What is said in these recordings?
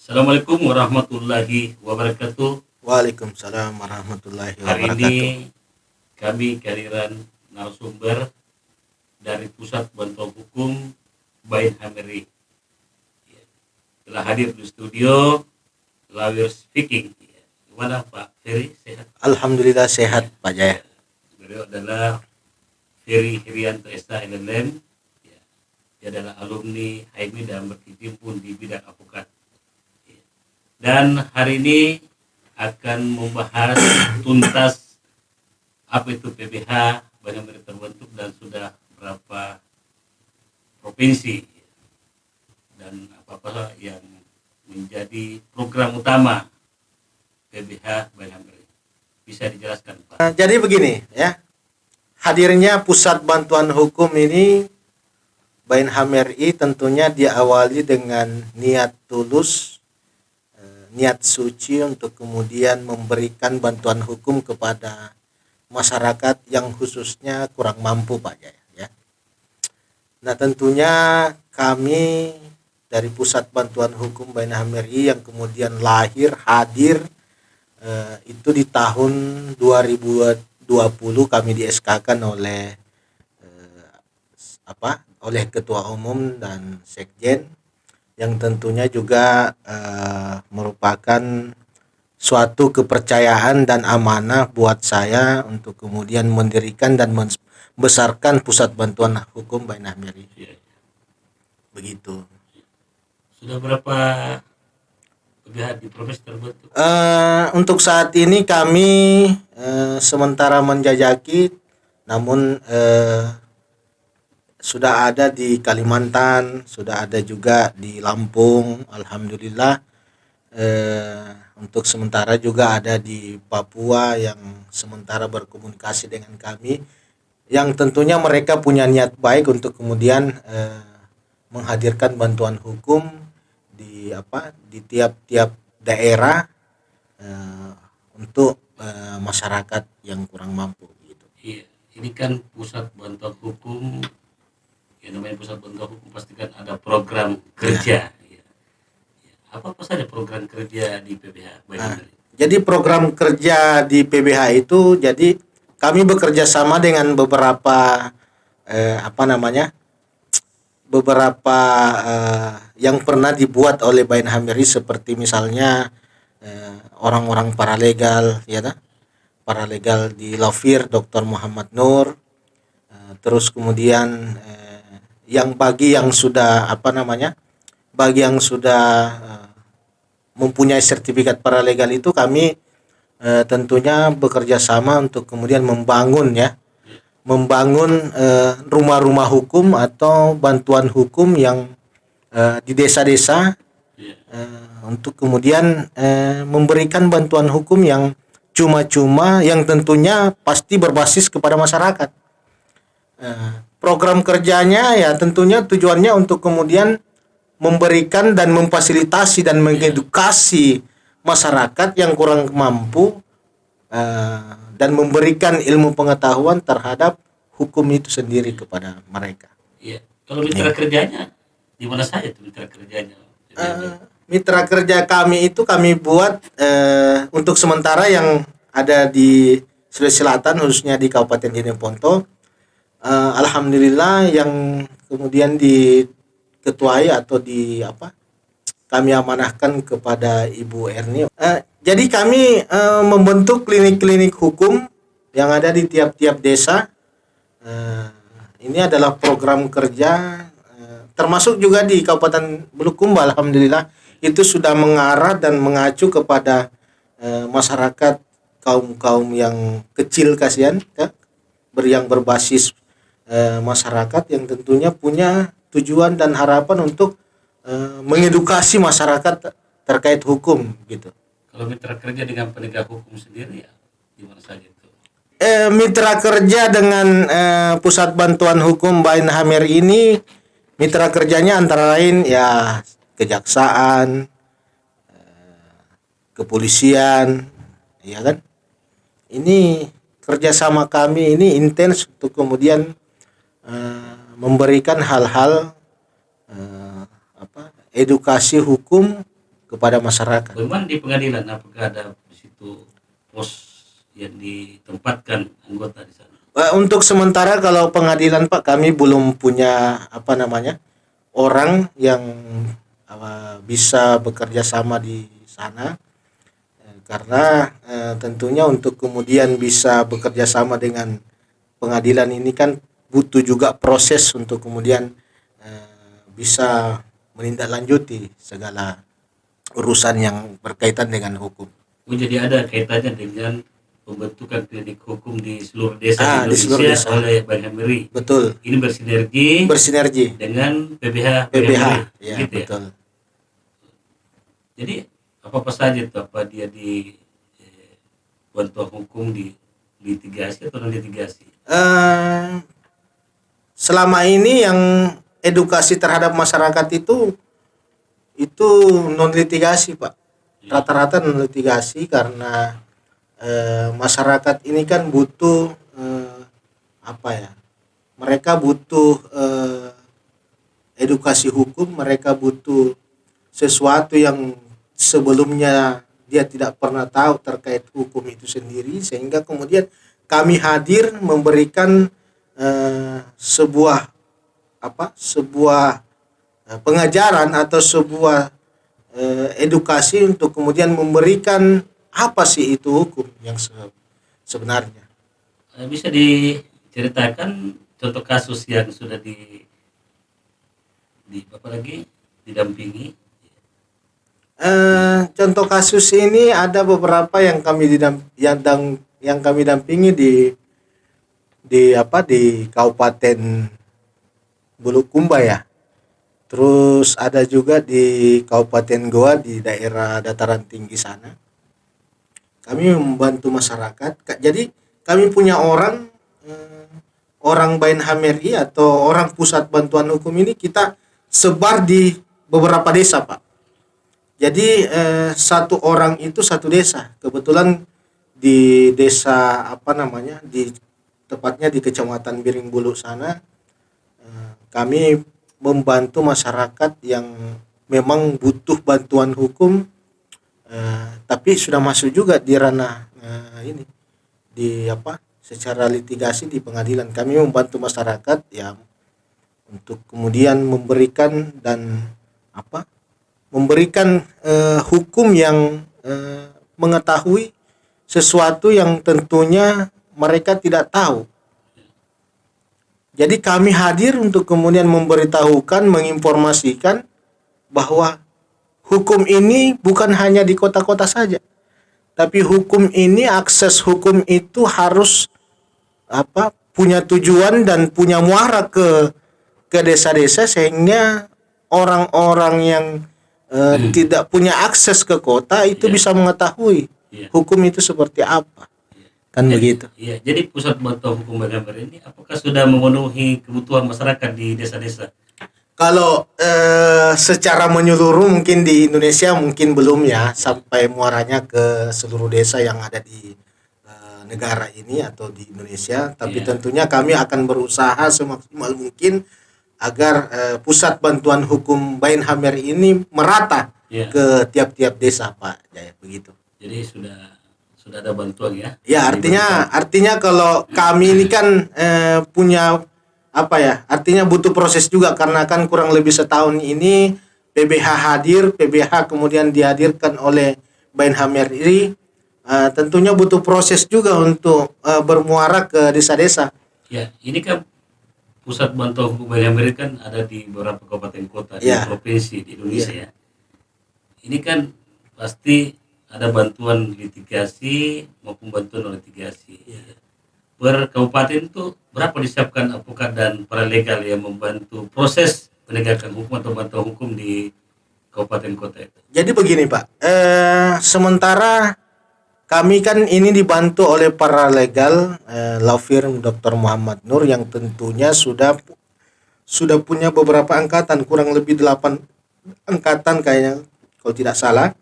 Assalamualaikum warahmatullahi wabarakatuh. Waalaikumsalam warahmatullahi Hari ini wabarakatuh. kami kehadiran narasumber dari Pusat Bantuan Hukum Bain Hameri. Telah hadir di studio Lawyer Speaking. Gimana Pak Ferry, sehat? Alhamdulillah sehat Pak Jaya. Beliau adalah Ferry Herianto SH LLM. Dia adalah alumni HMI dan berkecimpung di bidang advokat. Dan hari ini akan membahas tuntas apa itu PBH, bagaimana terbentuk dan sudah berapa provinsi dan apa-apa yang menjadi program utama PBH Bainhameri. Bisa dijelaskan Pak? Jadi begini ya, hadirnya Pusat Bantuan Hukum ini Bain Hameri tentunya diawali dengan niat tulus, niat suci untuk kemudian memberikan bantuan hukum kepada masyarakat yang khususnya kurang mampu Pak Jaya ya. Nah tentunya kami dari Pusat Bantuan Hukum Bain Hameri yang kemudian hadir itu di tahun 2020 kami di SK-kan oleh oleh Ketua Umum dan Sekjen, yang tentunya juga merupakan suatu kepercayaan dan amanah buat saya untuk kemudian mendirikan dan membesarkan Pusat Bantuan Hukum Bain Hameri. Begitu. Sudah berapa PBH di provinsi terbentuk? Untuk saat ini kami sementara menjajaki, namun sudah ada di Kalimantan, sudah ada juga di Lampung, alhamdulillah. Untuk sementara juga ada di Papua yang sementara berkomunikasi dengan kami, yang tentunya mereka punya niat baik untuk kemudian menghadirkan bantuan hukum di tiap-tiap daerah untuk masyarakat yang kurang mampu gitu. Iya, ini kan Pusat Bantuan Hukum, yang namanya Pusat Bantuan Hukum pasti kan ada program kerja. Ya. Apa saja program kerja di PBH Bain Hameri? Jadi program kerja di PBH itu, jadi kami bekerja sama dengan beberapa beberapa yang pernah dibuat oleh Bain Hameri, seperti misalnya orang-orang paralegal ya, paralegal di Lafir Dr. Muhammad Nur, terus kemudian bagi yang sudah mempunyai sertifikat paralegal itu kami tentunya bekerja sama untuk kemudian membangun rumah-rumah hukum atau bantuan hukum yang di desa-desa, untuk kemudian memberikan bantuan hukum yang cuma-cuma, yang tentunya pasti berbasis kepada masyarakat. Program kerjanya ya tentunya tujuannya untuk kemudian memberikan dan memfasilitasi dan mengedukasi masyarakat yang kurang mampu, dan memberikan ilmu pengetahuan terhadap hukum itu sendiri kepada mereka. Iya. Kalau mitra kerjanya di mana saja itu mitra kerjanya? Mitra kerja kami itu kami buat untuk sementara yang ada di Sulawesi Selatan, khususnya di Kabupaten Jeneponto. Alhamdulillah yang kemudian diketuai atau kami amanahkan kepada Ibu Erni. Jadi kami membentuk klinik-klinik hukum yang ada di tiap-tiap desa. Ini adalah program kerja, termasuk juga di Kabupaten Bulukumba. Alhamdulillah itu sudah mengarah dan mengacu kepada masyarakat kaum yang kecil, kasihan ya, yang berbasis masyarakat yang tentunya punya tujuan dan harapan untuk mengedukasi masyarakat terkait hukum gitu. Kalau mitra kerja dengan penegak hukum sendiri ya di mana saja itu? Mitra kerja dengan Pusat Bantuan Hukum Bain Hameri ini, mitra kerjanya antara lain ya kejaksaan, kepolisian, ya kan. Ini kerjasama kami ini intens untuk kemudian memberikan hal-hal edukasi hukum kepada masyarakat. Bagaimana di pengadilan, apakah ada di situ pos yang ditempatkan anggota di sana? Untuk sementara kalau pengadilan Pak, kami belum punya orang yang bisa bekerja sama di sana. Karena tentunya untuk kemudian bisa bekerja sama dengan pengadilan ini kan butuh juga proses untuk kemudian bisa menindaklanjuti segala urusan yang berkaitan dengan hukum. Oh, jadi ada kaitannya dengan pembentukan klinik hukum di seluruh desa Di di seluruh Indonesia desa. oleh Bank Hamiri. Betul. Ini Bersinergi. dengan PBH Bank PBH. Hamiri, Ya, begitu ya. betul. Jadi apa saja itu, apa dia di bantuan hukum, di litigasi atau non litigasi? Selama ini yang edukasi terhadap masyarakat itu non litigasi Pak. Rata-rata non litigasi karena masyarakat ini kan butuh mereka butuh edukasi hukum, mereka butuh sesuatu yang sebelumnya dia tidak pernah tahu terkait hukum itu sendiri, sehingga kemudian kami hadir memberikan sebuah pengajaran atau sebuah edukasi untuk kemudian memberikan apa sih itu hukum yang sebenarnya. Bisa diceritakan contoh kasus yang sudah didampingi? Contoh kasus ini ada beberapa yang kami dampingi di Kabupaten Bulukumba ya. Terus ada juga di Kabupaten Goa di daerah dataran tinggi sana. Kami membantu masyarakat. Jadi kami punya orang Bain Hamiri atau orang pusat bantuan hukum ini kita sebar di beberapa desa Pak. Jadi satu orang itu satu desa. Kebetulan di desa tepatnya di Kecamatan Biring Bulu sana, kami membantu masyarakat yang memang butuh bantuan hukum, tapi sudah masuk juga di ranah ini secara litigasi di pengadilan. Kami membantu masyarakat ya untuk kemudian memberikan hukum yang mengetahui sesuatu yang tentunya mereka tidak tahu. Jadi kami hadir untuk kemudian memberitahukan, menginformasikan bahwa hukum ini bukan hanya di kota-kota saja, tapi hukum ini, akses hukum itu harus punya tujuan dan punya muara ke desa-desa, sehingga orang-orang yang tidak punya akses ke kota itu bisa mengetahui hukum itu seperti apa. Kan begitu. Iya, jadi pusat bantuan hukum Bank Hamiri ini apakah sudah memenuhi kebutuhan masyarakat di desa-desa? Kalau secara menyeluruh mungkin di Indonesia mungkin belum ya sampai muaranya ke seluruh desa yang ada di negara ini atau di Indonesia. Tapi tentunya kami akan berusaha semaksimal mungkin agar pusat bantuan hukum Bain Hamiri ini merata ke tiap-tiap desa Pak Jaya, begitu. Jadi sudah ada bantuan ya? Ya, artinya kalau kami ini kan punya artinya butuh proses juga, karena kan kurang lebih setahun ini PBH hadir, PBH kemudian dihadirkan oleh Bain Hamiri, tentunya butuh proses juga untuk bermuara ke desa-desa. Ya, ini kan pusat bantuan hukum Bain Hamiri kan ada di beberapa kabupaten kota di provinsi di Indonesia ya. Ini kan pasti ada bantuan litigasi maupun bantuan non litigasi. Per kabupaten itu berapa disiapkan advokat dan paralegal yang membantu proses penegakan hukum atau bantuan hukum di kabupaten kota itu? Jadi begini Pak, sementara kami kan ini dibantu oleh paralegal law firm Dr. Muhammad Nur yang tentunya sudah punya beberapa angkatan, kurang lebih 8 angkatan kayaknya kalau tidak salah.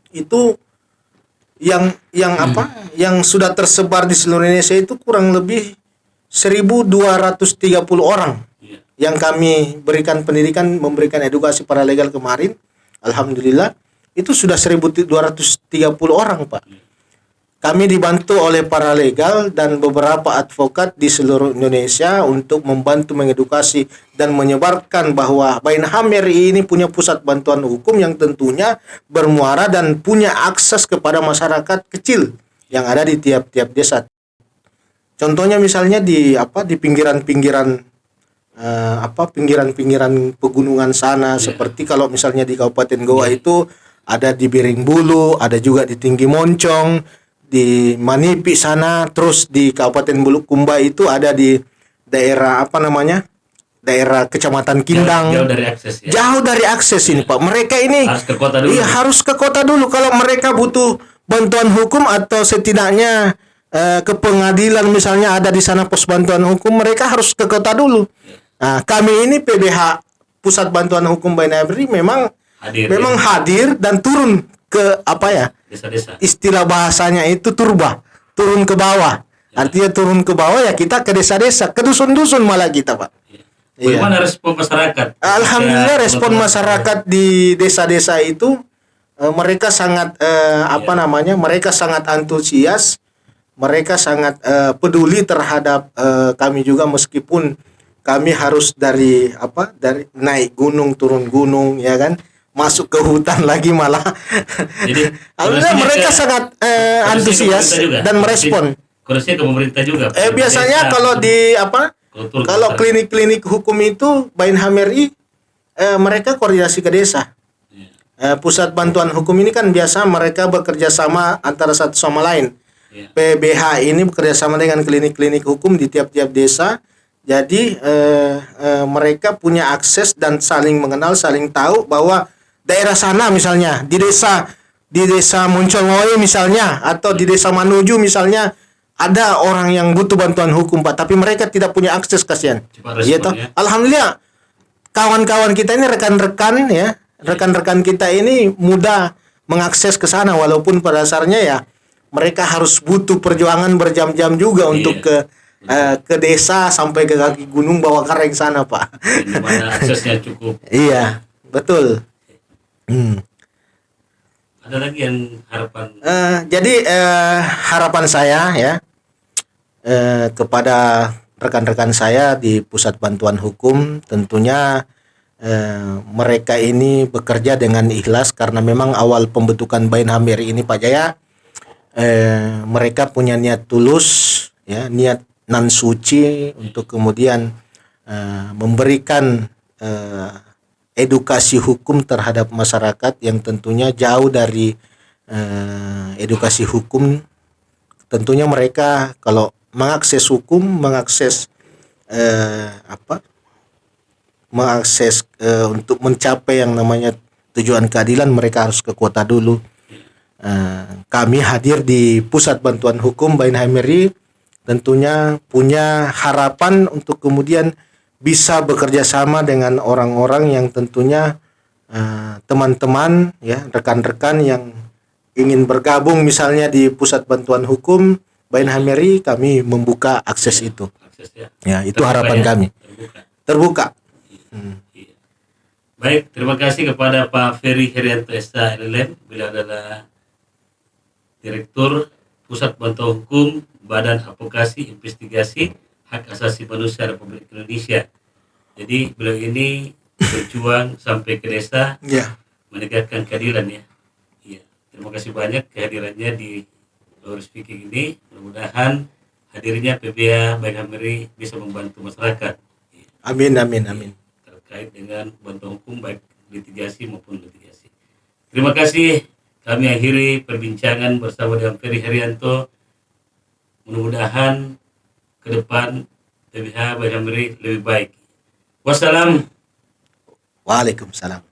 Itu yang sudah tersebar di seluruh Indonesia itu kurang lebih 1.230 orang yang kami berikan pendidikan, memberikan edukasi paralegal kemarin. Alhamdulillah itu sudah 1.230 orang, Pak. Kami dibantu oleh para legal dan beberapa advokat di seluruh Indonesia untuk membantu mengedukasi dan menyebarkan bahwa Bainham RI ini punya pusat bantuan hukum yang tentunya bermuara dan punya akses kepada masyarakat kecil yang ada di tiap-tiap desa. Contohnya misalnya di pinggiran-pinggiran pinggiran-pinggiran pegunungan sana, seperti kalau misalnya di Kabupaten Goa itu ada di Biringbulu, ada juga di Tinggi Moncong, di Manipi sana, terus di Kabupaten Bulukumba itu ada di daerah daerah Kecamatan Kindang. Jauh dari akses ya. Jauh dari akses ini, Pak. Mereka ini harus ke kota dulu. Iya, harus ke kota dulu kalau mereka butuh bantuan hukum atau setidaknya ke pengadilan misalnya ada di sana pos bantuan hukum, mereka harus ke kota dulu. Nah, kami ini PBH Pusat Bantuan Hukum Bainham RI memang hadir dan turun ke desa-desa. Istilah bahasanya itu turun ke bawah. Artinya turun ke bawah ya, kita ke desa-desa, ke dusun-dusun malah kita, Pak. Bagaimana respon masyarakat? Alhamdulillah respon masyarakat di desa-desa itu mereka sangat mereka sangat antusias, mereka sangat peduli terhadap kami juga, meskipun kami harus dari naik gunung turun gunung ya kan, masuk ke hutan lagi malah. Jadi mereka sangat antusias dan merespon. Koordinasi ke pemerintah juga. Biasanya kalau di kalau klinik-klinik hukum itu Bainham RI mereka koordinasi ke desa. Pusat bantuan hukum ini kan biasa mereka bekerja sama antara satu sama lain. PBH ini bekerja sama dengan klinik-klinik hukum di tiap-tiap desa. Jadi mereka punya akses dan saling mengenal, saling tahu bahwa daerah sana misalnya di desa Moncolwoyo misalnya, atau di desa Manuju misalnya, ada orang yang butuh bantuan hukum, Pak, tapi mereka tidak punya akses, kasihan. Ya. Alhamdulillah kawan-kawan kita ini, rekan-rekan kita ini mudah mengakses ke sana, walaupun pada dasarnya ya mereka harus butuh perjuangan berjam-jam juga untuk ke desa sampai ke kaki gunung bawa kareng sana, Pak. Dimana aksesnya cukup. Iya, betul. Ada lagi yang harapan? Jadi harapan saya ya kepada rekan-rekan saya di Pusat Bantuan Hukum, tentunya mereka ini bekerja dengan ikhlas karena memang awal pembentukan Bainham RI ini, Pak Jaya, mereka punya niat tulus, ya, niat nan suci untuk kemudian memberikan edukasi hukum terhadap masyarakat yang tentunya jauh dari edukasi hukum. Tentunya mereka kalau mengakses hukum, mengakses untuk mencapai yang namanya tujuan keadilan, mereka harus ke kota dulu. Kami hadir di Pusat Bantuan Hukum Bainham RI tentunya punya harapan untuk kemudian bisa bekerja sama dengan orang-orang yang tentunya teman-teman ya, rekan-rekan yang ingin bergabung misalnya di Pusat Bantuan Hukum Bainham RI, kami membuka akses itu. Ya, itu harapan kami. Terbuka. Baik, terima kasih kepada Pak Ferry Herianto SH LLM, beliau adalah Direktur Pusat Bantuan Hukum Badan Advokasi Investigasi Hak Asasi Manusia Republik Indonesia. Jadi beliau ini berjuang sampai ke desa, menegakkan keadilan ya. Terima kasih banyak kehadirannya di Power Speaking ini. Mudah-mudahan hadirnya PBH Bainham RI bisa membantu masyarakat. Amin. Terkait dengan bantuan hukum baik litigasi maupun litigasi. Terima kasih. Kami akhiri perbincangan bersama dengan Ferry Herianto. Mudah-mudahan ke depan PBH Bainham RI lebih baik. Wassalam. Waalaikumsalam.